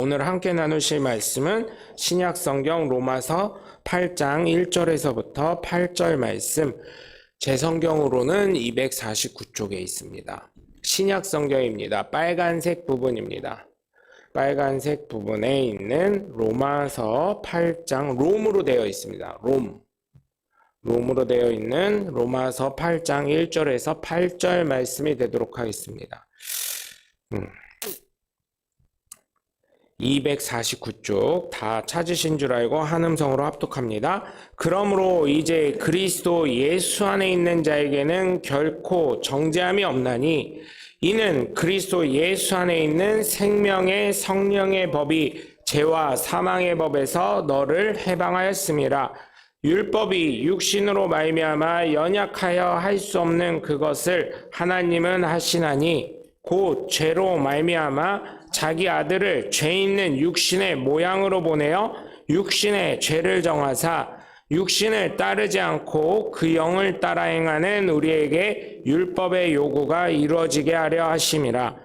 오늘 함께 나누실 말씀은 신약성경 로마서 8장 1절에서부터 8절 말씀, 제 성경으로는 249쪽에 있습니다. 신약성경입니다. 빨간색 부분입니다. 빨간색 부분에 있는 로마서 8장, 롬으로 되어 있습니다. 롬으로 되어 있는 로마서 8장 1절에서 8절 말씀이 되도록 하겠습니다. 249쪽 다 찾으신 줄 알고 한음성으로 합독합니다. 그러므로 이제 그리스도 예수 안에 있는 자에게는 결코 정죄함이 없나니 이는 그리스도 예수 안에 있는 생명의 성령의 법이 죄와 사망의 법에서 너를 해방하였음이라. 율법이 육신으로 말미암아 연약하여 할 수 없는 그것을 하나님은 하시나니 곧 죄로 말미암아 자기 아들을 죄 있는 육신의 모양으로 보내어 육신의 죄를 정하사 육신을 따르지 않고 그 영을 따라 행하는 우리에게 율법의 요구가 이루어지게 하려 하심이라.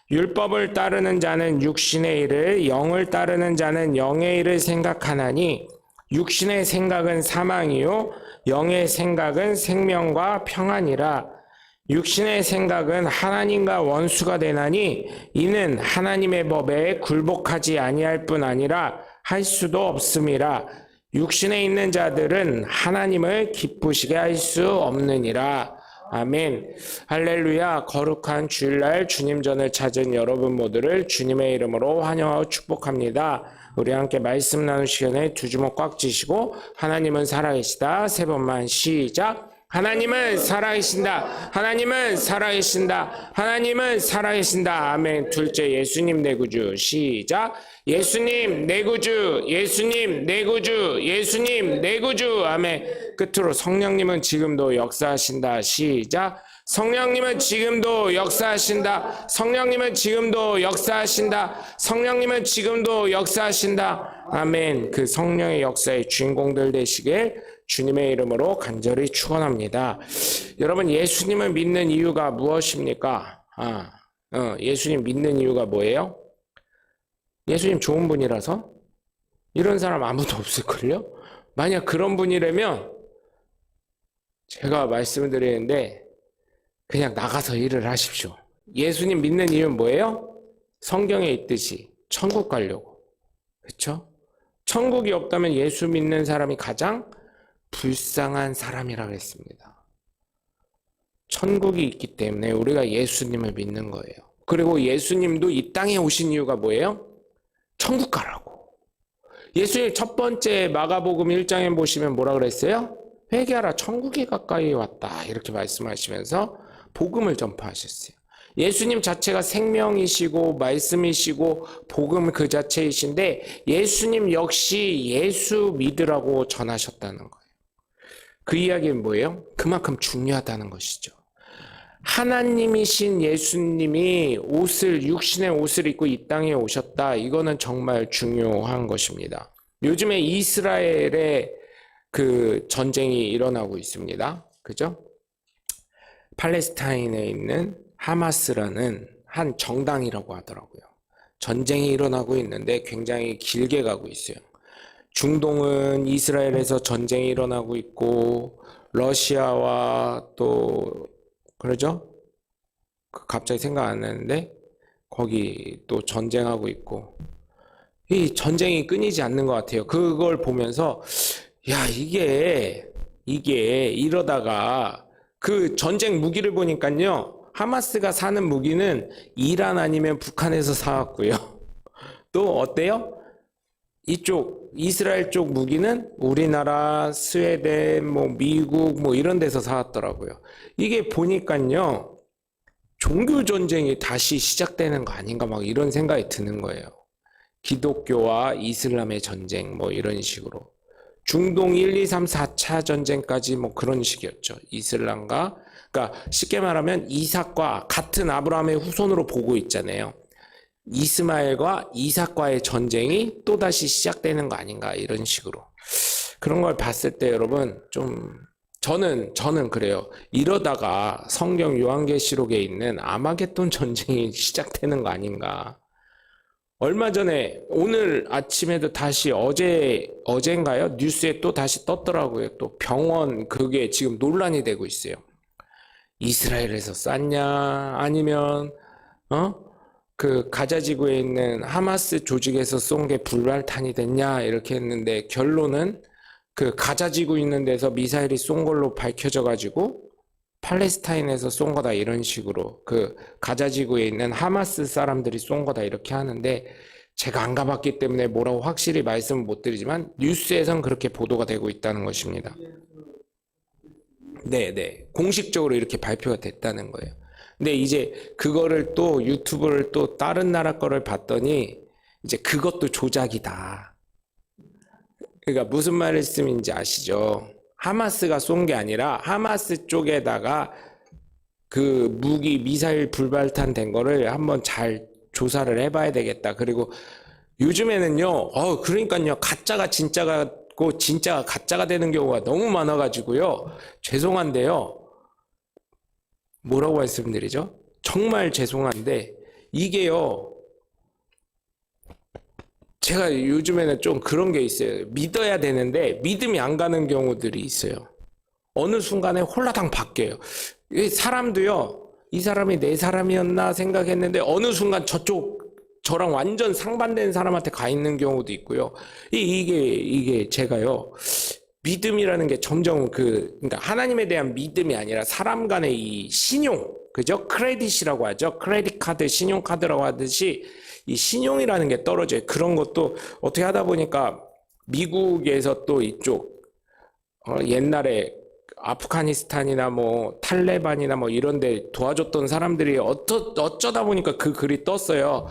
율법을 따르는 자는 육신의 일을, 영을 따르는 자는 영의 일을 생각하나니 육신의 생각은 사망이요 영의 생각은 생명과 평안이라. 육신의 생각은 하나님과 원수가 되나니 이는 하나님의 법에 굴복하지 아니할 뿐 아니라 할 수도 없음이라. 육신에 있는 자들은 하나님을 기쁘시게 할 수 없느니라. 아멘. 할렐루야. 거룩한 주일날 주님전을 찾은 여러분 모두를 주님의 이름으로 환영하고 축복합니다. 우리 함께 말씀 나누시기 전에 두 주먹 꽉 쥐시고 하나님은 살아계시다 세 번만 시작. 하나님은 살아계신다. 하나님은 살아계신다. 하나님은 살아계신다. 아멘. 둘째, 예수님 내 구주 시작. 예수님 내 구주, 예수님 내 구주, 예수님 내 구주. 아멘. 끝으로 성령님은 지금도 역사하신다. 시작. 성령님은 지금도 역사하신다. 성령님은 지금도 역사하신다. 성령님은 지금도 역사하신다. 아멘. 그 성령의 역사의 주인공들 되시길 주님의 이름으로 간절히 축원합니다. 여러분, 예수님을 믿는 이유가 무엇입니까? 예수님 믿는 이유가 뭐예요? 예수님 좋은 분이라서? 이런 사람 아무도 없을걸요? 만약 그런 분이라면 제가 말씀을 드리는데 그냥 나가서 일을 하십시오. 예수님 믿는 이유는 뭐예요? 성경에 있듯이 천국 가려고. 그렇죠? 천국이 없다면 예수 믿는 사람이 가장 불쌍한 사람이라고 했습니다. 천국이 있기 때문에 우리가 예수님을 믿는 거예요. 그리고 예수님도 이 땅에 오신 이유가 뭐예요? 천국 가라고. 예수님 첫 번째 마가복음 1장에 보시면 뭐라 그랬어요? 회개하라, 천국이 가까이 왔다, 이렇게 말씀하시면서 복음을 전파하셨어요. 예수님 자체가 생명이시고 말씀이시고 복음 그 자체이신데 예수님 역시 예수 믿으라고 전하셨다는 거예요. 그 이야기는 뭐예요? 그만큼 중요하다는 것이죠. 하나님이신 예수님이 육신의 옷을 입고 이 땅에 오셨다. 이거는 정말 중요한 것입니다. 요즘에 이스라엘에 그 전쟁이 일어나고 있습니다. 그죠? 팔레스타인에 있는 하마스라는 한 정당이라고 하더라고요. 전쟁이 일어나고 있는데 굉장히 길게 가고 있어요. 중동은 이스라엘에서 전쟁이 일어나고 있고 러시아와 또 그러죠? 갑자기 생각 안 나는데 거기 또 전쟁하고 있고 이 전쟁이 끊이지 않는 것 같아요. 그걸 보면서 야 이게 이러다가 그 전쟁 무기를 보니까요, 하마스가 사는 무기는 이란 아니면 북한에서 사왔고요. 또 어때요? 이쪽 이스라엘 쪽 무기는 우리나라, 스웨덴, 미국 이런 데서 사왔더라고요. 이게 보니까요, 종교 전쟁이 다시 시작되는 거 아닌가 막 이런 생각이 드는 거예요. 기독교와 이슬람의 전쟁 이런 식으로. 중동 1, 2, 3, 4차 전쟁까지 그런 식이었죠. 이슬람과, 그러니까 쉽게 말하면 이삭과 같은 아브라함의 후손으로 보고 있잖아요. 이스마엘과 이삭과의 전쟁이 또다시 시작되는 거 아닌가 이런 식으로. 그런 걸 봤을 때 여러분 저는 그래요. 이러다가 성경 요한계시록에 있는 아마겟돈 전쟁이 시작되는 거 아닌가. 얼마 전에 오늘 아침에도 다시 어젠가요? 뉴스에 또 다시 떴더라고요. 또 병원 그게 지금 논란이 되고 있어요. 이스라엘에서 쐈냐 아니면 그 가자 지구에 있는 하마스 조직에서 쏜 게 불발탄이 됐냐 이렇게 했는데 결론은 그 가자 지구 있는 데서 미사일이 쏜 걸로 밝혀져 가지고 팔레스타인에서 쏜 거다 이런 식으로 그 가자 지구에 있는 하마스 사람들이 쏜 거다 이렇게 하는데 제가 안 가봤기 때문에 뭐라고 확실히 말씀을 못 드리지만 뉴스에선 그렇게 보도가 되고 있다는 것입니다. 네. 공식적으로 이렇게 발표가 됐다는 거예요. 근데 이제 그거를 또 유튜브를 또 다른 나라 거를 봤더니 이제 그것도 조작이다. 그러니까 무슨 말씀인지 아시죠? 하마스가 쏜 게 아니라 하마스 쪽에다가 그 무기 미사일 불발탄 된 거를 한번 잘 조사를 해봐야 되겠다. 그리고 요즘에는요, 그러니까요, 가짜가 진짜가 고 진짜가 가짜가 되는 경우가 너무 많아가지고요. 죄송한데요. 뭐라고 말씀드리죠? 정말 죄송한데 이게요. 제가 요즘에는 좀 그런 게 있어요. 믿어야 되는데 믿음이 안 가는 경우들이 있어요. 어느 순간에 홀라당 바뀌어요. 사람도요. 이 사람이 내 사람이었나 생각했는데 어느 순간 저랑 완전 상반된 사람한테 가 있는 경우도 있고요. 이게 제가요. 믿음이라는 게 점점 그러니까 하나님에 대한 믿음이 아니라 사람 간의 이 신용, 그죠? 크레딧이라고 하죠. 크레딧 카드, 신용카드라고 하듯이 이 신용이라는 게 떨어져요. 그런 것도 어떻게 하다 보니까 미국에서 또 이쪽 옛날에 아프가니스탄이나 뭐 탈레반이나 뭐 이런 데 도와줬던 사람들이 어쩌다 보니까 그 글이 떴어요.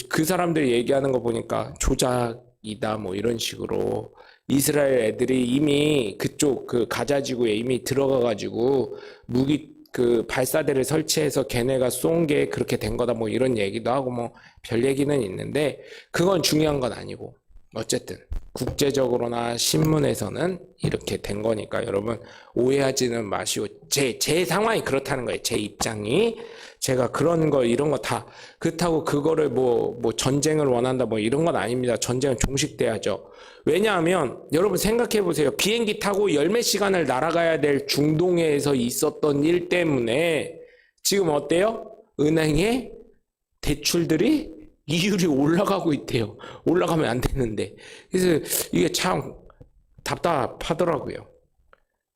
그 사람들이 얘기하는 거 보니까 조작이다 뭐 이런 식으로 이스라엘 애들이 이미 그쪽 그 가자 지구에 이미 들어가 가지고 무기 그 발사대를 설치해서 걔네가 쏜 게 그렇게 된 거다 뭐 이런 얘기도 하고 뭐 별 얘기는 있는데 그건 중요한 건 아니고 어쨌든 국제적으로나 신문에서는 이렇게 된 거니까 여러분 오해하지는 마시고 제 상황이 그렇다는 거예요. 제 입장이 제가 그런 거 이런 거 다 그렇다고 그거를 뭐 전쟁을 원한다 뭐 이런 건 아닙니다. 전쟁은 종식돼야죠. 왜냐하면 여러분 생각해 보세요. 비행기 타고 열몇 시간을 날아가야 될 중동에서 있었던 일 때문에 지금 어때요? 은행에 대출들이 이율이 올라가고 있대요. 올라가면 안 되는데. 그래서 이게 참 답답하더라고요.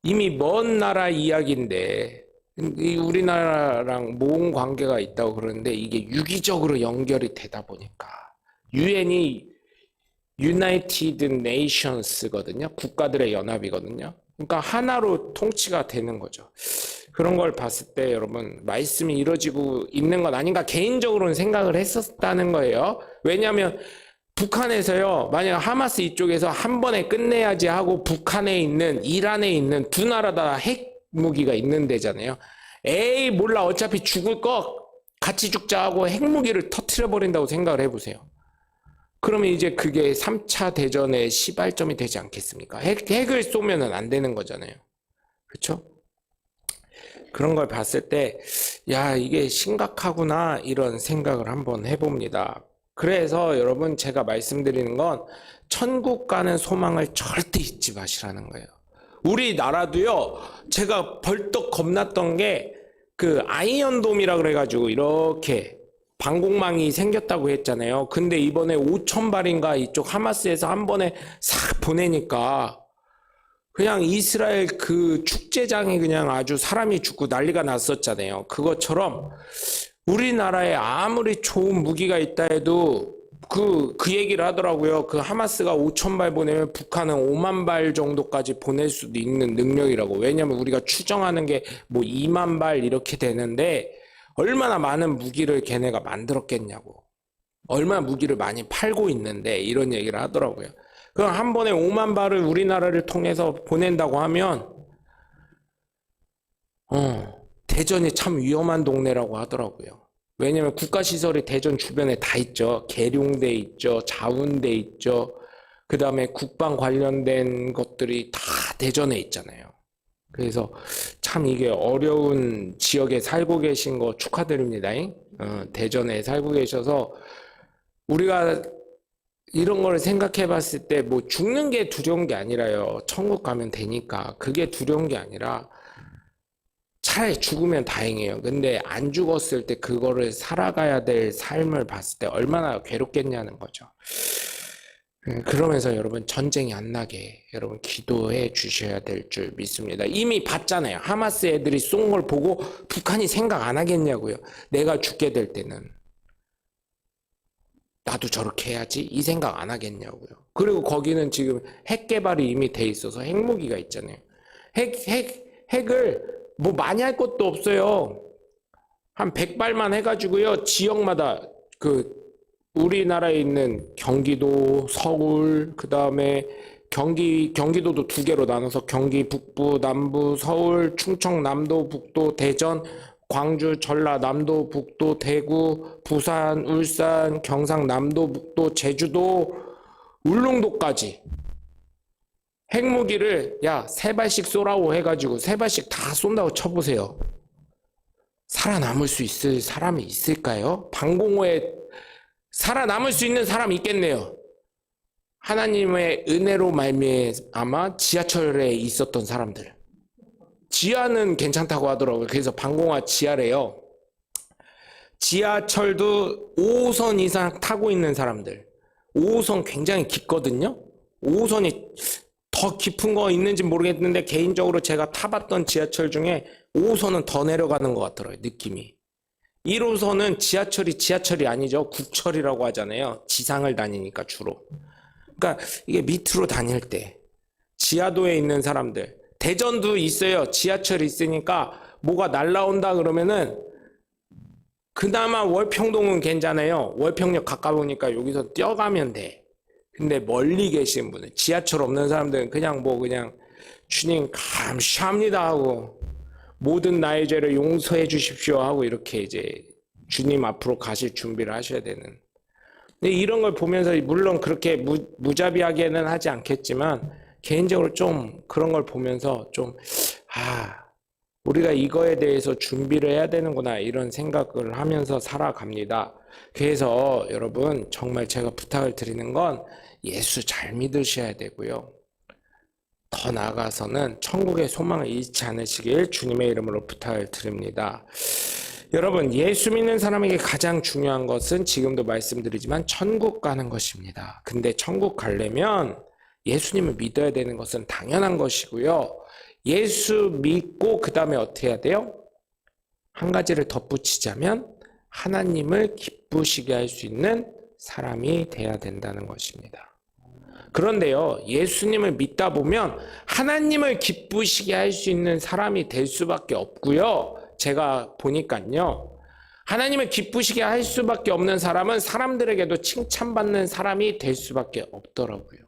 이미 먼 나라 이야기인데 우리나라랑 모은 관계가 있다고 그러는데 이게 유기적으로 연결이 되다 보니까 유엔이 United Nations거든요. 국가들의 연합이거든요. 그러니까 하나로 통치가 되는 거죠. 그런 걸 봤을 때 여러분 말씀이 이루어지고 있는 건 아닌가 개인적으로는 생각을 했었다는 거예요. 왜냐하면 북한에서요. 만약 하마스 이쪽에서 한 번에 끝내야지 하고 북한에 있는 이란에 있는 두 나라 다 핵무기가 있는 데잖아요. 에이 몰라 어차피 죽을 거 같이 죽자 하고 핵무기를 터트려 버린다고 생각을 해보세요. 그러면 이제 그게 3차 대전의 시발점이 되지 않겠습니까? 핵을 쏘면은 안 되는 거잖아요. 그렇죠? 그런 걸 봤을 때, 야, 이게 심각하구나, 이런 생각을 한번 해봅니다. 그래서 여러분, 제가 말씀드리는 건, 천국 가는 소망을 절대 잊지 마시라는 거예요. 우리나라도요, 제가 벌떡 겁났던 게, 그 아이언돔이라 그래가지고, 이렇게, 방공망이 생겼다고 했잖아요. 근데 이번에 5,000발인가 이쪽 하마스에서 한 번에 싹 보내니까, 그냥 이스라엘 그 축제장이 그냥 아주 사람이 죽고 난리가 났었잖아요. 그것처럼 우리나라에 아무리 좋은 무기가 있다 해도 그 얘기를 하더라고요. 그 하마스가 5,000발 보내면 북한은 5만 발 정도까지 보낼 수도 있는 능력이라고. 왜냐면 우리가 추정하는 게 뭐 2만 발 이렇게 되는데 얼마나 많은 무기를 걔네가 만들었겠냐고. 얼마나 무기를 많이 팔고 있는데 이런 얘기를 하더라고요. 그럼 한 번에 5만 발을 우리나라를 통해서 보낸다고 하면 대전이 참 위험한 동네라고 하더라고요. 왜냐면 국가시설이 대전 주변에 다 있죠. 계룡대 있죠. 자운대 있죠. 그 다음에 국방 관련된 것들이 다 대전에 있잖아요. 그래서 참 이게 어려운 지역에 살고 계신 거 축하드립니다. 대전에 살고 계셔서 우리가 이런 걸 생각해 봤을 때 뭐 죽는 게 두려운 게 아니라요. 천국 가면 되니까. 그게 두려운 게 아니라 차라리 죽으면 다행이에요. 근데 안 죽었을 때 그거를 살아가야 될 삶을 봤을 때 얼마나 괴롭겠냐는 거죠. 그러면서 여러분 전쟁이 안 나게 여러분 기도해 주셔야 될 줄 믿습니다. 이미 봤잖아요. 하마스 애들이 쏜 걸 보고 북한이 생각 안 하겠냐고요. 내가 죽게 될 때는 나도 저렇게 해야지 이 생각 안 하겠냐고요. 그리고 거기는 지금 핵 개발이 이미 돼 있어서 핵무기가 있잖아요. 핵을 뭐 많이 할 것도 없어요. 한 100발만 해가지고요. 지역마다 우리나라에 있는 경기도, 서울, 그 다음에 경기도도 두 개로 나눠서 경기 북부, 남부, 서울, 충청, 남도, 북도, 대전, 광주, 전라남도, 북도, 대구, 부산, 울산, 경상, 남도, 북도, 제주도, 울릉도까지 핵무기를 3발씩 쏘라고 해가지고 3발씩 다 쏜다고 쳐보세요. 살아남을 수 있을 사람이 있을까요? 방공호에 살아남을 수 있는 사람이 있겠네요. 하나님의 은혜로 말미암아 지하철에 있었던 사람들. 지하는 괜찮다고 하더라고요. 그래서 방공호 지하래요. 지하철도 5호선 이상 타고 있는 사람들. 5호선 굉장히 깊거든요. 5호선이 더 깊은 거 있는지 모르겠는데 개인적으로 제가 타봤던 지하철 중에 5호선은 더 내려가는 것 같더라고요. 느낌이. 1호선은 지하철이 아니죠. 국철이라고 하잖아요. 지상을 다니니까 주로. 그러니까 이게 밑으로 다닐 때 지하도에 있는 사람들. 대전도 있어요. 지하철이 있으니까 뭐가 날라온다 그러면은 그나마 월평동은 괜찮아요. 월평역 가까우니까 여기서 뛰어가면 돼. 근데 멀리 계신 분은 지하철 없는 사람들은 그냥 주님 감사합니다 하고 모든 나의 죄를 용서해 주십시오 하고 이렇게 이제 주님 앞으로 가실 준비를 하셔야 되는. 근데 이런 걸 보면서 물론 그렇게 무자비하게는 하지 않겠지만 개인적으로 좀 그런 걸 보면서 우리가 이거에 대해서 준비를 해야 되는구나 이런 생각을 하면서 살아갑니다. 그래서 여러분 정말 제가 부탁을 드리는 건 예수 잘 믿으셔야 되고요. 더 나아가서는 천국의 소망을 잃지 않으시길 주님의 이름으로 부탁을 드립니다. 여러분 예수 믿는 사람에게 가장 중요한 것은 지금도 말씀드리지만 천국 가는 것입니다. 근데 천국 가려면 예수님을 믿어야 되는 것은 당연한 것이고요. 예수 믿고 그 다음에 어떻게 해야 돼요? 한 가지를 덧붙이자면 하나님을 기쁘시게 할 수 있는 사람이 돼야 된다는 것입니다. 그런데요, 예수님을 믿다 보면 하나님을 기쁘시게 할 수 있는 사람이 될 수밖에 없고요. 제가 보니까요, 하나님을 기쁘시게 할 수밖에 없는 사람은 사람들에게도 칭찬받는 사람이 될 수밖에 없더라고요.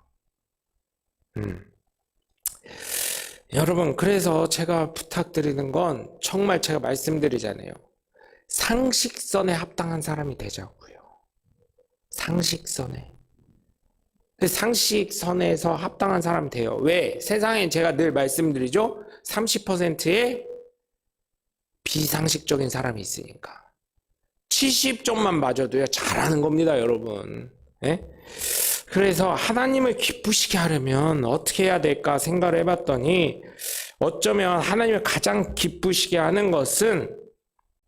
여러분, 그래서 제가 부탁드리는 건 정말 제가 말씀드리잖아요. 상식선에 합당한 사람이 되자고요. 상식선에. 상식선에서 합당한 사람이 돼요. 왜? 세상에 제가 늘 말씀드리죠. 30%의 비상식적인 사람이 있으니까. 70점만 맞아도요. 잘하는 겁니다, 여러분. 네? 그래서 하나님을 기쁘시게 하려면 어떻게 해야 될까 생각을 해봤더니 어쩌면 하나님을 가장 기쁘시게 하는 것은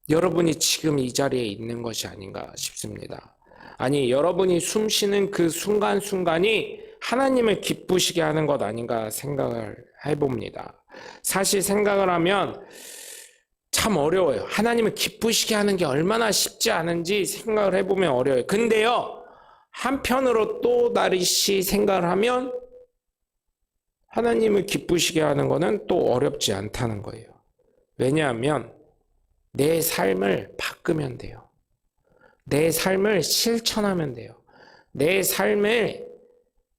여러분이 지금 이 자리에 있는 것이 아닌가 싶습니다. 아니, 여러분이 숨 쉬는 그 순간순간이 하나님을 기쁘시게 하는 것 아닌가 생각을 해봅니다. 사실 생각을 하면 참 어려워요. 하나님을 기쁘시게 하는 게 얼마나 쉽지 않은지 생각을 해보면 어려워요. 근데요, 한편으로 또 다르시 생각을 하면 하나님을 기쁘시게 하는 거는 또 어렵지 않다는 거예요. 왜냐하면 내 삶을 바꾸면 돼요. 내 삶을 실천하면 돼요. 내 삶을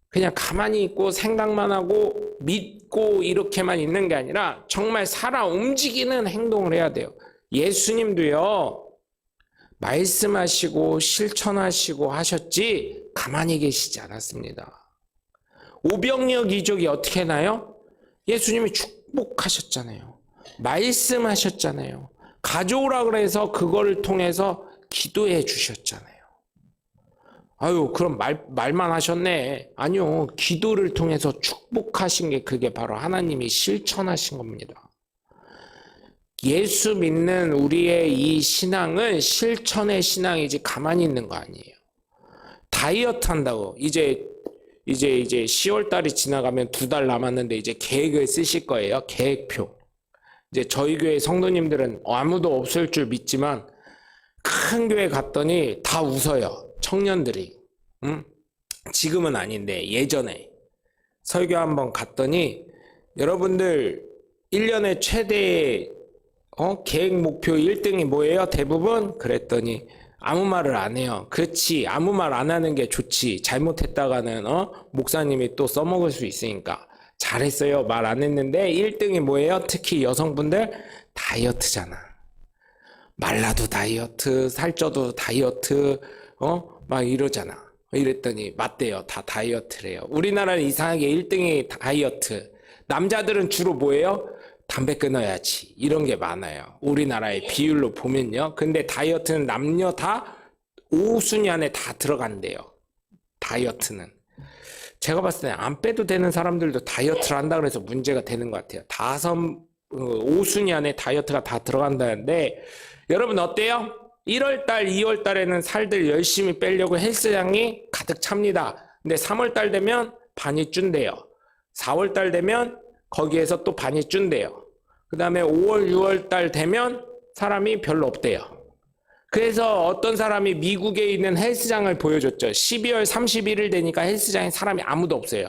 그냥 가만히 있고 생각만 하고 믿고 이렇게만 있는 게 아니라 정말 살아 움직이는 행동을 해야 돼요. 예수님도요, 말씀하시고 실천하시고 하셨지 가만히 계시지 않았습니다. 오병이어 기적이 어떻게 나요? 예수님이 축복하셨잖아요. 말씀하셨잖아요. 가져오라 그래서 그거를 통해서 기도해 주셨잖아요. 아유, 그럼 말만 하셨네. 아니요. 기도를 통해서 축복하신 게 그게 바로 하나님이 실천하신 겁니다. 예수 믿는 우리의 이 신앙은 실천의 신앙이지 가만히 있는 거 아니에요. 다이어트 한다고. 이제 10월 달이 지나가면 2달 남았는데 이제 계획을 쓰실 거예요. 계획표. 이제 저희 교회 성도님들은 아무도 없을 줄 믿지만 큰 교회 갔더니 다 웃어요. 청년들이. 지금은 아닌데 예전에 설교 한번 갔더니 여러분들 1년에 최대 계획 목표 1등이 뭐예요? 대부분? 그랬더니 아무 말을 안 해요. 그렇지, 아무 말 안 하는 게 좋지. 잘못했다가는 목사님이 또 써먹을 수 있으니까. 잘했어요. 말 안 했는데 1등이 뭐예요? 특히 여성분들 다이어트잖아. 말라도 다이어트, 살쪄도 다이어트, 막 이러잖아. 이랬더니 맞대요. 다 다이어트래요. 우리나라는 이상하게 1등이 다이어트. 남자들은 주로 뭐예요? 담배 끊어야지. 이런 게 많아요. 우리나라의 비율로 보면요. 근데 다이어트는 남녀 다 5순위 안에 다 들어간대요. 다이어트는. 제가 봤을 때 안 빼도 되는 사람들도 다이어트를 한다 그래서 문제가 되는 것 같아요. 5순위 안에 다이어트가 다 들어간다는데 여러분 어때요? 1월달, 2월달에는 살들 열심히 빼려고 헬스장이 가득 찹니다. 근데 3월달 되면 반이 준대요. 4월달 되면 거기에서 또 반이 준대요. 그 다음에 5월, 6월달 되면 사람이 별로 없대요. 그래서 어떤 사람이 미국에 있는 헬스장을 보여줬죠. 12월 31일 되니까 헬스장에 사람이 아무도 없어요.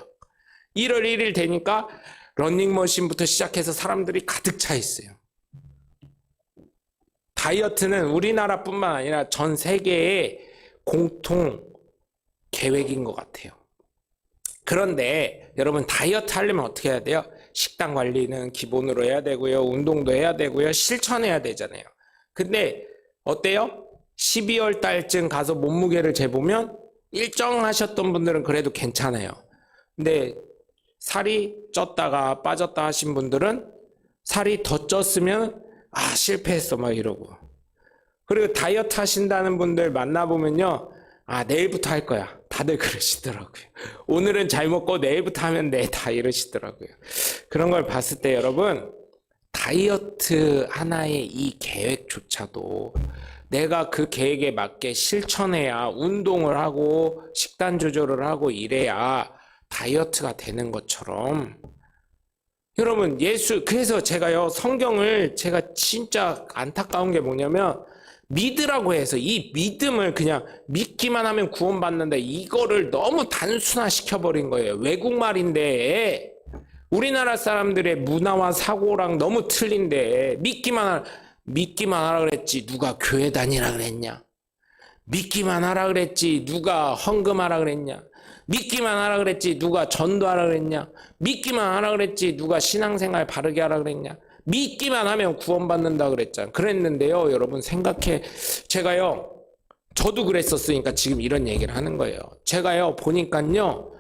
1월 1일 되니까 러닝머신부터 시작해서 사람들이 가득 차 있어요. 다이어트는 우리나라뿐만 아니라 전 세계의 공통 계획인 것 같아요. 그런데 여러분 다이어트 하려면 어떻게 해야 돼요? 식단 관리는 기본으로 해야 되고요. 운동도 해야 되고요. 실천해야 되잖아요. 근데 어때요? 12월 달쯤 가서 몸무게를 재보면 일정하셨던 분들은 그래도 괜찮아요. 근데 살이 쪘다가 빠졌다 하신 분들은 살이 더 쪘으면 실패했어 막 이러고. 그리고 다이어트 하신다는 분들 만나보면요. 내일부터 할 거야. 다들 그러시더라고요. 오늘은 잘 먹고 내일부터 하면 돼. 다 이러시더라고요. 그런 걸 봤을 때 여러분 다이어트 하나의 이 계획조차도 내가 그 계획에 맞게 실천해야 운동을 하고 식단 조절을 하고 이래야 다이어트가 되는 것처럼 여러분 그래서 제가요 성경을 제가 진짜 안타까운 게 뭐냐면 믿으라고 해서 이 믿음을 그냥 믿기만 하면 구원받는다 이거를 너무 단순화 시켜버린 거예요. 외국말인데 우리나라 사람들의 문화와 사고랑 너무 틀린데 믿기만 하라 그랬지 누가 교회 다니라 그랬냐? 믿기만 하라 그랬지 누가 헌금하라 그랬냐? 믿기만 하라 그랬지 누가 전도하라 그랬냐? 믿기만 하라 그랬지 누가 신앙생활 바르게 하라 그랬냐? 믿기만 하면 구원받는다 그랬잖아. 그랬는데요, 여러분 제가요, 저도 그랬었으니까 지금 이런 얘기를 하는 거예요. 제가요, 보니까요,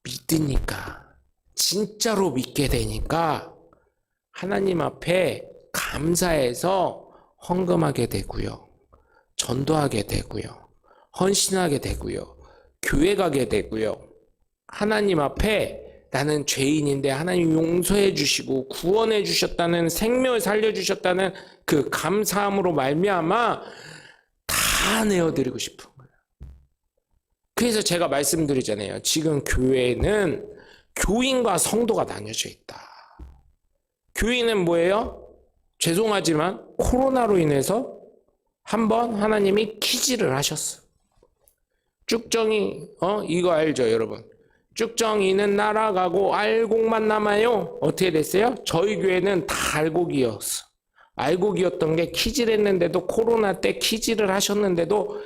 믿으니까, 진짜로 믿게 되니까, 하나님 앞에 감사해서 헌금하게 되고요, 전도하게 되고요, 헌신하게 되고요, 교회 가게 되고요, 하나님 앞에 나는 죄인인데 하나님 용서해 주시고 구원해 주셨다는 생명을 살려주셨다는 그 감사함으로 말미암아 다 내어드리고 싶은 거예요. 그래서 제가 말씀드리잖아요. 지금 교회는 교인과 성도가 나뉘어져 있다. 교인은 뭐예요? 죄송하지만 코로나로 인해서 한번 하나님이 키지를 하셨어. 쭉정이 이거 알죠 여러분? 쭉정이는 날아가고 알곡만 남아요. 어떻게 됐어요? 저희 교회는 다 알곡이었어. 알곡이었던 게 키질 했는데도 코로나 때 키질을 하셨는데도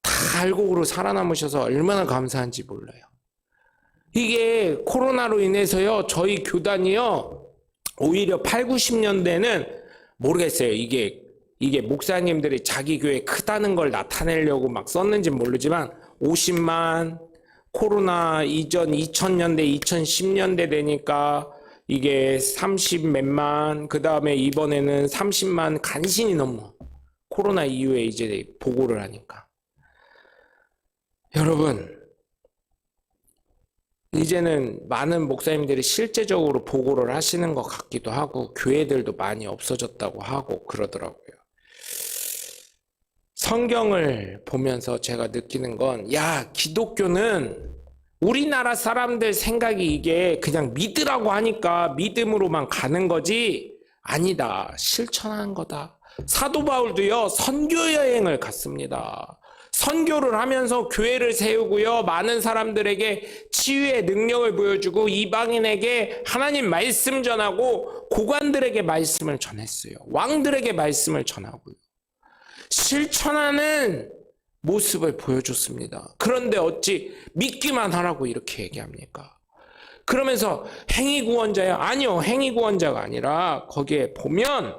다 알곡으로 살아남으셔서 얼마나 감사한지 몰라요. 이게 코로나로 인해서요. 저희 교단이요. 오히려 8, 90년대는 모르겠어요. 이게 목사님들이 자기 교회 크다는 걸 나타내려고 막 썼는지 모르지만 50만 코로나 이전 2000년대, 2010년대 되니까 이게 30 몇만, 그 다음에 이번에는 30만 간신히 넘어. 코로나 이후에 이제 보고를 하니까. 여러분, 이제는 많은 목사님들이 실제적으로 보고를 하시는 것 같기도 하고 교회들도 많이 없어졌다고 하고 그러더라고요. 성경을 보면서 제가 느끼는 건, 야, 기독교는 우리나라 사람들 생각이 이게 그냥 믿으라고 하니까 믿음으로만 가는 거지, 아니다, 실천하는 거다. 사도 바울도요, 선교 여행을 갔습니다. 선교를 하면서 교회를 세우고요, 많은 사람들에게 치유의 능력을 보여주고 이방인에게 하나님 말씀 전하고 고관들에게 말씀을 전했어요. 왕들에게 말씀을 전하고요. 실천하는 모습을 보여줬습니다. 그런데 어찌 믿기만 하라고 이렇게 얘기합니까? 그러면서 행위구원자야? 아니요, 행위구원자가 아니라 거기에 보면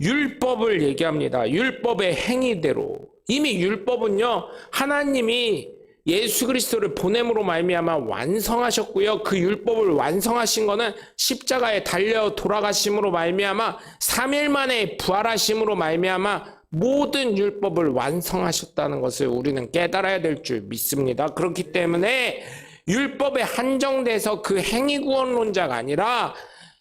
율법을 얘기합니다. 율법의 행위대로. 이미 율법은요, 하나님이 예수 그리스도를 보냄으로 말미암아 완성하셨고요. 그 율법을 완성하신 거는 십자가에 달려 돌아가심으로 말미암아 3일 만에 부활하심으로 말미암아 모든 율법을 완성하셨다는 것을 우리는 깨달아야 될 줄 믿습니다. 그렇기 때문에 율법에 한정돼서 그 행위구원론자가 아니라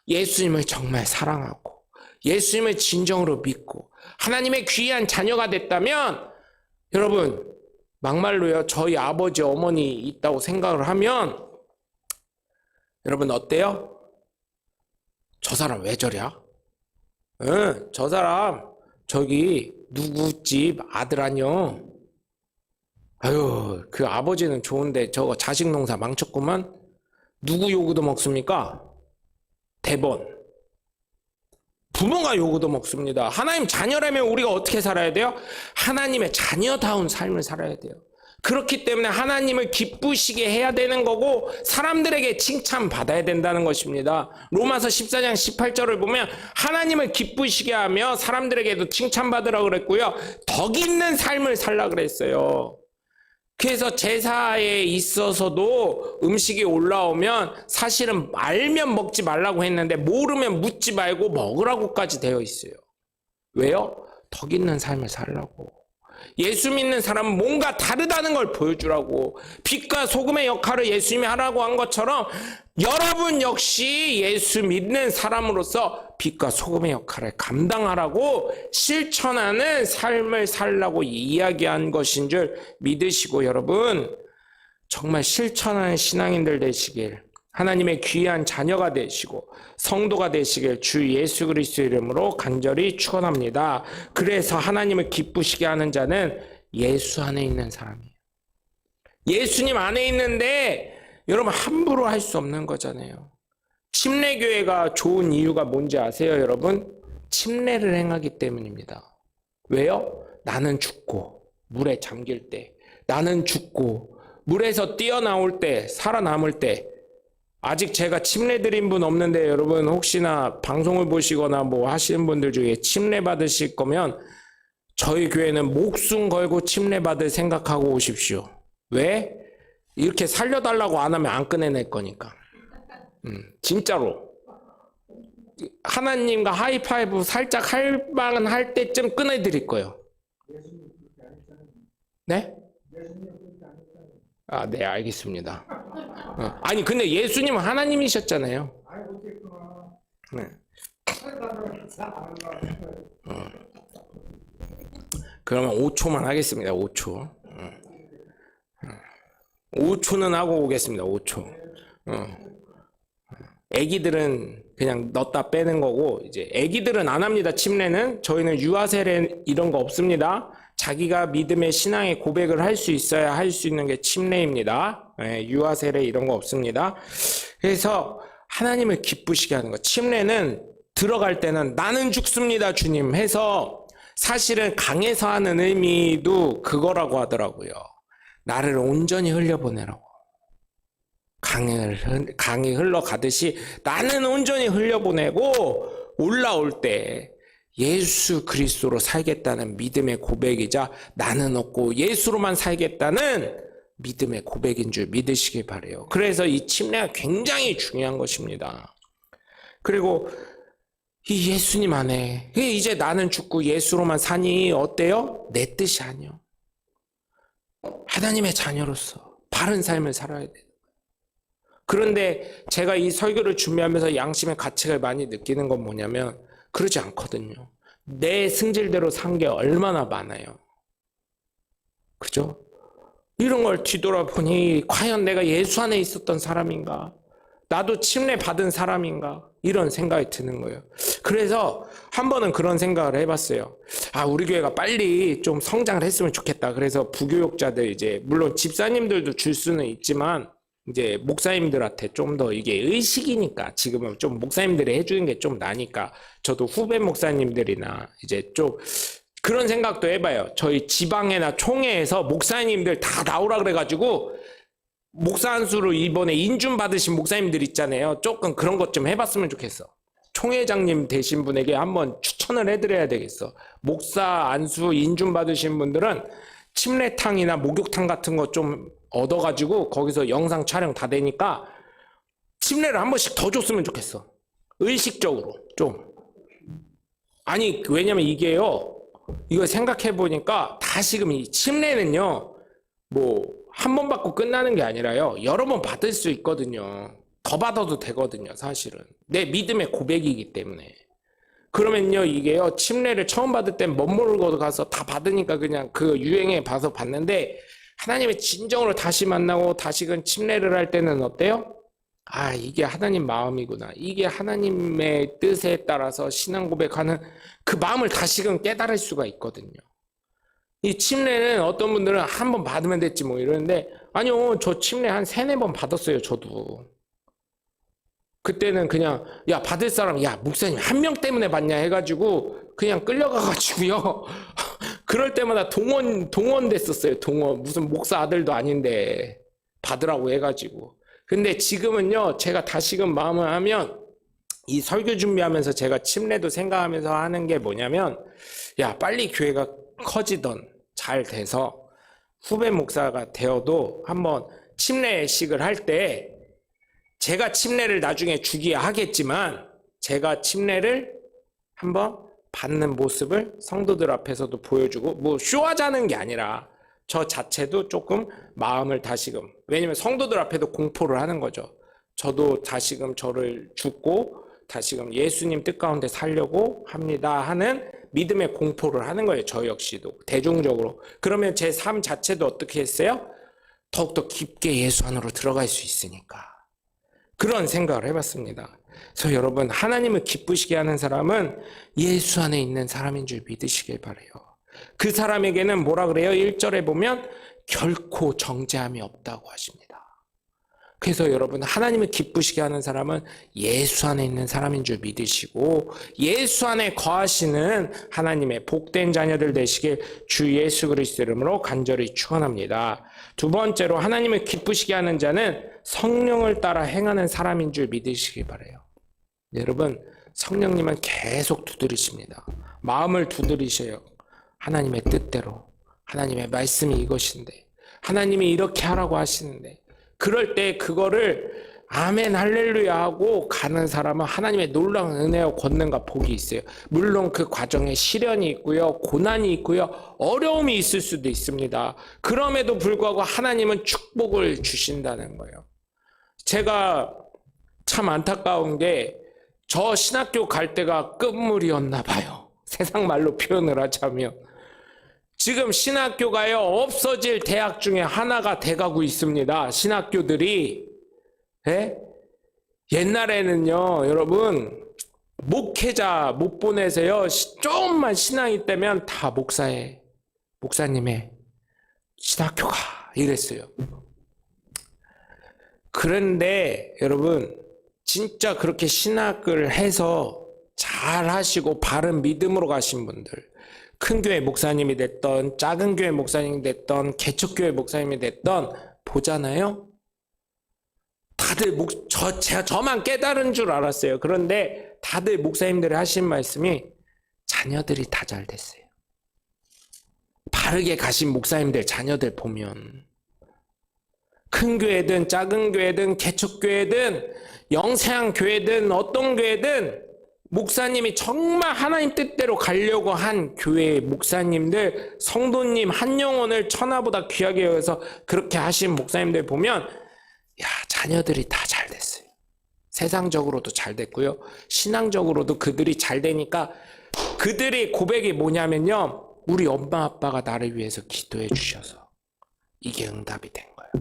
예수님을 정말 사랑하고 예수님을 진정으로 믿고 하나님의 귀한 자녀가 됐다면, 여러분, 막말로요, 저희 아버지 어머니 있다고 생각을 하면 여러분 어때요? 저 사람 왜 저랴? 응, 저 사람 저기 누구 집 아들 아니요? 아유, 그 아버지는 좋은데 저거 자식 농사 망쳤구만. 누구 요구도 먹습니까? 대번. 부모가 요구도 먹습니다. 하나님 자녀라면 우리가 어떻게 살아야 돼요? 하나님의 자녀다운 삶을 살아야 돼요. 그렇기 때문에 하나님을 기쁘시게 해야 되는 거고 사람들에게 칭찬받아야 된다는 것입니다. 로마서 14장 18절을 보면 하나님을 기쁘시게 하며 사람들에게도 칭찬받으라고 그랬고요, 덕 있는 삶을 살라 그랬어요. 그래서 제사에 있어서도 음식이 올라오면 사실은 알면 먹지 말라고 했는데 모르면 묻지 말고 먹으라고까지 되어 있어요. 왜요? 덕 있는 삶을 살라고. 예수 믿는 사람은 뭔가 다르다는 걸 보여주라고. 빛과 소금의 역할을 예수님이 하라고 한 것처럼 여러분 역시 예수 믿는 사람으로서 빛과 소금의 역할을 감당하라고 실천하는 삶을 살라고 이야기한 것인 줄 믿으시고, 여러분 정말 실천하는 신앙인들 되시길, 하나님의 귀한 자녀가 되시고 성도가 되시길 주 예수 그리스도 이름으로 간절히 축원합니다. 그래서 하나님을 기쁘시게 하는 자는 예수 안에 있는 사람이에요. 예수님 안에 있는데 여러분 함부로 할 수 없는 거잖아요. 침례교회가 좋은 이유가 뭔지 아세요, 여러분? 침례를 행하기 때문입니다. 왜요? 나는 죽고 물에 잠길 때, 나는 죽고 물에서 뛰어나올 때, 살아남을 때. 아직 제가 침례 드린 분 없는데 여러분 혹시나 방송을 보시거나 뭐 하시는 분들 중에 침례 받으실 거면 저희 교회는 목숨 걸고 침례 받을 생각하고 오십시오. 왜? 이렇게 살려달라고 안 하면 안 꺼내낼 거니까. 진짜로. 하나님과 하이파이브 살짝 할 만은 할 때쯤 꺼내드릴 거예요. 네? 아, 네, 알겠습니다. 아니, 근데 예수님은 하나님이셨잖아요. 네. 그러면 5초만 하겠습니다. 5초. 5초는 하고 오겠습니다. 5초. 애기들은 그냥 넣었다 빼는 거고, 이제 애기들은 안 합니다. 침례는. 저희는 유아세례 이런 거 없습니다. 자기가 믿음의 신앙의 고백을 할 수 있어야 할 수 있는 게 침례입니다. 네, 유아세례 이런 거 없습니다. 그래서 하나님을 기쁘시게 하는 거. 침례는 들어갈 때는 나는 죽습니다, 주님 해서 사실은 강에서 하는 의미도 그거라고 하더라고요. 나를 온전히 흘려보내라고. 강이 흘러가듯이 나는 온전히 흘려보내고 올라올 때 예수 그리스도로 살겠다는 믿음의 고백이자 나는 없고 예수로만 살겠다는 믿음의 고백인 줄 믿으시길 바라요. 그래서 이 침례가 굉장히 중요한 것입니다. 그리고 이 예수님 안에 이제 나는 죽고 예수로만 사니 어때요? 내 뜻이 아니요. 하나님의 자녀로서 바른 삶을 살아야 돼요. 그런데 제가 이 설교를 준비하면서 양심의 가책을 많이 느끼는 건 뭐냐면 그러지 않거든요. 내 승질대로 산 게 얼마나 많아요. 그죠? 이런 걸 뒤돌아보니 과연 내가 예수 안에 있었던 사람인가? 나도 침례 받은 사람인가? 이런 생각이 드는 거예요. 그래서 한 번은 그런 생각을 해봤어요. 우리 교회가 빨리 좀 성장을 했으면 좋겠다. 그래서 부교육자들 이제 물론 집사님들도 줄 수는 있지만 이제 목사님들한테 좀 더 이게 의식이니까 지금은 좀 목사님들이 해주는 게 좀 나니까 저도 후배 목사님들이나 이제 좀 그런 생각도 해봐요. 저희 지방회나 총회에서 목사님들 다 나오라 그래가지고 목사 안수로 이번에 인준 받으신 목사님들 있잖아요. 조금 그런 것 좀 해봤으면 좋겠어. 총회장님 되신 분에게 한번 추천을 해드려야 되겠어. 목사 안수 인준 받으신 분들은 침례탕이나 목욕탕 같은 거 좀 얻어가지고 거기서 영상 촬영 다 되니까 침례를 한 번씩 더 줬으면 좋겠어. 의식적으로 좀. 아니 왜냐면 이게요. 이거 생각해보니까 다시금 이 침례는요. 뭐 한 번 받고 끝나는 게 아니라요. 여러 번 받을 수 있거든요. 더 받아도 되거든요. 사실은. 내 믿음의 고백이기 때문에. 그러면요 이게요. 침례를 처음 받을 땐 멋모르고 가서 다 받으니까 그냥 그 유행에 봐서 받는데 하나님의 진정으로 다시 만나고 다시금 침례를 할 때는 어때요? 이게 하나님 마음이구나. 이게 하나님의 뜻에 따라서 신앙 고백하는 그 마음을 다시금 깨달을 수가 있거든요. 이 침례는 어떤 분들은 한 번 받으면 됐지 뭐 이러는데 아니요. 저 침례 한 3-4번 받았어요. 저도. 그때는 그냥 받을 사람 목사님 한 명 때문에 받냐 해가지고 그냥 끌려가가지고요. 그럴 때마다 동원 됐었어요. 동원. 무슨 목사 아들도 아닌데 받으라고 해가지고. 근데 지금은요. 제가 다시금 마음을 하면 이 설교 준비하면서 제가 침례도 생각하면서 하는 게 뭐냐면 빨리 교회가 커지던 잘 돼서 후배 목사가 되어도 한번 침례식을 할 때 제가 침례를 나중에 주기야 하겠지만 제가 침례를 한번 받는 모습을 성도들 앞에서도 보여주고 뭐 쇼하자는 게 아니라 저 자체도 조금 마음을 다시금 왜냐면 성도들 앞에도 공포를 하는 거죠. 저도 다시금 저를 죽고 다시금 예수님 뜻 가운데 살려고 합니다 하는 믿음의 공포를 하는 거예요. 저 역시도 대중적으로. 그러면 제 삶 자체도 어떻게 했어요? 더욱더 깊게 예수 안으로 들어갈 수 있으니까. 그런 생각을 해봤습니다. 그래서 여러분 하나님을 기쁘시게 하는 사람은 예수 안에 있는 사람인 줄 믿으시길 바라요. 그 사람에게는 뭐라 그래요? 1절에 보면 결코 정죄함이 없다고 하십니다. 그래서 여러분 하나님을 기쁘시게 하는 사람은 예수 안에 있는 사람인 줄 믿으시고 예수 안에 거하시는 하나님의 복된 자녀들 되시길 주 예수 그리스도 이름으로 간절히 축원합니다. 두 번째로 하나님을 기쁘시게 하는 자는 성령을 따라 행하는 사람인 줄 믿으시기 바라요. 여러분 성령님은 계속 두드리십니다. 마음을 두드리셔요. 하나님의 뜻대로 하나님의 말씀이 이것인데 하나님이 이렇게 하라고 하시는데 그럴 때 그거를 아멘 할렐루야 하고 가는 사람은 하나님의 놀라운 은혜와 권능과 복이 있어요. 물론 그 과정에 시련이 있고요. 고난이 있고요. 어려움이 있을 수도 있습니다. 그럼에도 불구하고 하나님은 축복을 주신다는 거예요. 제가 참 안타까운 게 저 신학교 갈 때가 끝물이었나 봐요. 세상 말로 표현을 하자면. 지금 신학교가요 없어질 대학 중에 하나가 돼가고 있습니다. 신학교들이. 옛날에는요 여러분 목회자 못 보내세요. 조금만 신앙이 있다면 다 목사님의 신학교가 이랬어요. 그런데 여러분 진짜 그렇게 신학을 해서 잘 하시고 바른 믿음으로 가신 분들 큰 교회 목사님이 됐던 작은 교회 목사님이 됐던 개척교회 목사님이 됐던 보잖아요. 다들 저만 깨달은 줄 알았어요. 그런데 다들 목사님들이 하신 말씀이 자녀들이 다 잘 됐어요. 바르게 가신 목사님들 자녀들 보면 큰 교회든 작은 교회든 개척교회든 영세한 교회든 어떤 교회든 목사님이 정말 하나님 뜻대로 가려고 한 교회의 목사님들, 성도님 한 영혼을 천하보다 귀하게 여겨서 그렇게 하신 목사님들 보면 야, 자녀들이 다 잘 됐어요. 세상적으로도 잘 됐고요. 신앙적으로도 그들이 잘 되니까 그들의 고백이 뭐냐면요. 우리 엄마 아빠가 나를 위해서 기도해 주셔서 이게 응답이 된 거예요.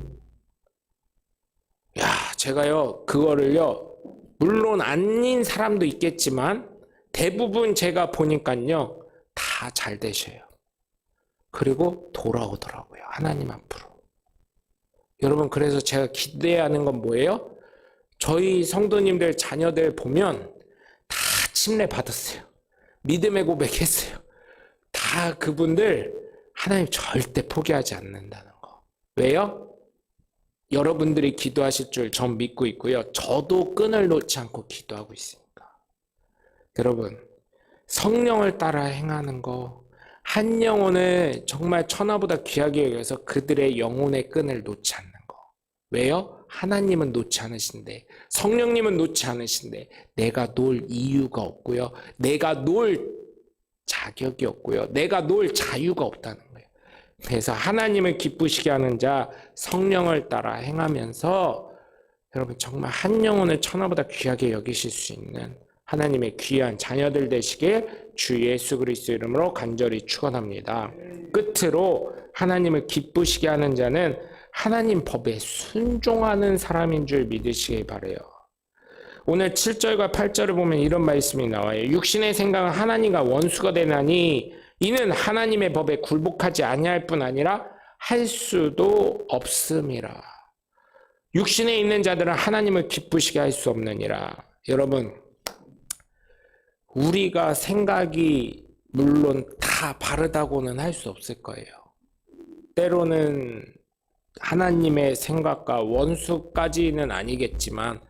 야, 제가요, 그거를요, 물론 아닌 사람도 있겠지만 대부분 제가 보니까요, 다 잘 되셔요. 그리고 돌아오더라고요. 하나님 앞으로. 여러분, 그래서 제가 기대하는 건 뭐예요? 저희 성도님들 자녀들 보면 다 침례 받았어요. 믿음의 고백했어요. 다 그분들 하나님 절대 포기하지 않는다는 거. 왜요? 여러분들이 기도하실 줄 전 믿고 있고요. 저도 끈을 놓지 않고 기도하고 있으니까. 여러분, 성령을 따라 행하는 거, 한 영혼을 정말 천하보다 귀하게 여겨서 그들의 영혼의 끈을 놓지 않는 거. 왜요? 하나님은 놓지 않으신데, 성령님은 놓지 않으신데, 내가 놓을 이유가 없고요. 내가 놓을 자격이 없고요. 내가 놓을 자유가 없다는 거예요. 그래서 하나님을 기쁘시게 하는 자, 성령을 따라 행하면서 여러분 정말 한 영혼을 천하보다 귀하게 여기실 수 있는 하나님의 귀한 자녀들 되시길 주 예수 그리스도 이름으로 간절히 축원합니다. 끝으로 하나님을 기쁘시게 하는 자는 하나님 법에 순종하는 사람인 줄 믿으시기 바라요. 오늘 7절과 8절을 보면 이런 말씀이 나와요. 육신의 생각은 하나님과 원수가 되나니 이는 하나님의 법에 굴복하지 아니할 뿐 아니라 할 수도 없음이라. 육신에 있는 자들은 하나님을 기쁘시게 할 수 없느니라. 여러분, 우리가 생각이 물론 다 바르다고는 할 수 없을 거예요. 때로는 하나님의 생각과 원수까지는 아니겠지만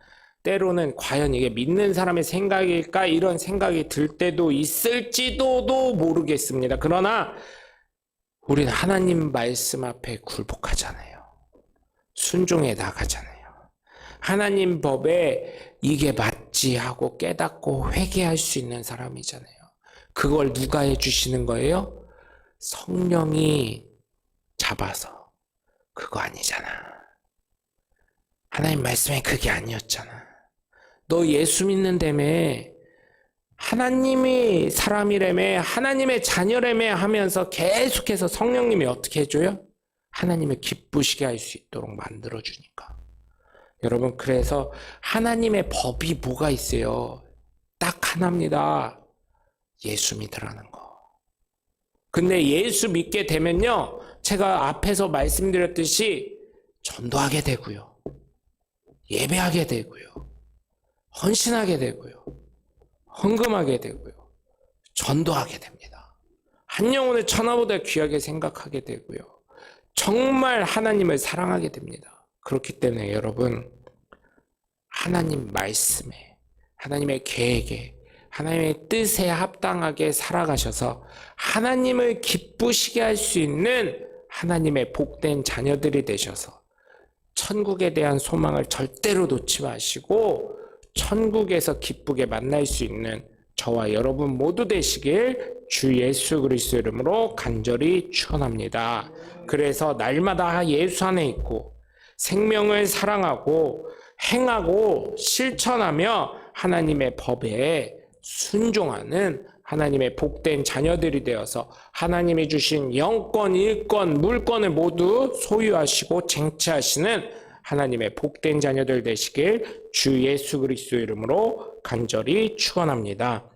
때로는 과연 이게 믿는 사람의 생각일까 이런 생각이 들 때도 있을지도 모르겠습니다. 그러나 우리는 하나님 말씀 앞에 굴복하잖아요. 순종해 나가잖아요. 하나님 법에 이게 맞지 하고 깨닫고 회개할 수 있는 사람이잖아요. 그걸 누가 해주시는 거예요? 성령이 잡아서. 그거 아니잖아. 하나님 말씀에 그게 아니었잖아. 너 예수 믿는다며, 하나님이 사람이라며, 하나님의 자녀라며 하면서 계속해서 성령님이 어떻게 해줘요? 하나님을 기쁘시게 할 수 있도록 만들어주니까. 여러분, 그래서 하나님의 법이 뭐가 있어요? 딱 하나입니다. 예수 믿으라는 거. 근데 예수 믿게 되면요, 제가 앞에서 말씀드렸듯이 전도하게 되고요. 예배하게 되고요. 헌신하게 되고요. 헌금하게 되고요. 전도하게 됩니다. 한 영혼을 천하보다 귀하게 생각하게 되고요. 정말 하나님을 사랑하게 됩니다. 그렇기 때문에 여러분, 하나님 말씀에, 하나님의 계획에, 하나님의 뜻에 합당하게 살아가셔서 하나님을 기쁘시게 할 수 있는 하나님의 복된 자녀들이 되셔서 천국에 대한 소망을 절대로 놓지 마시고 천국에서 기쁘게 만날 수 있는 저와 여러분 모두 되시길 주 예수 그리스도 이름으로 간절히 축원합니다. 그래서 날마다 예수 안에 있고 생명을 사랑하고 행하고 실천하며 하나님의 법에 순종하는 하나님의 복된 자녀들이 되어서 하나님이 주신 영권, 일권, 물권을 모두 소유하시고 쟁취하시는 하나님의 복된 자녀들 되시길 주 예수 그리스도 이름으로 간절히 축원합니다.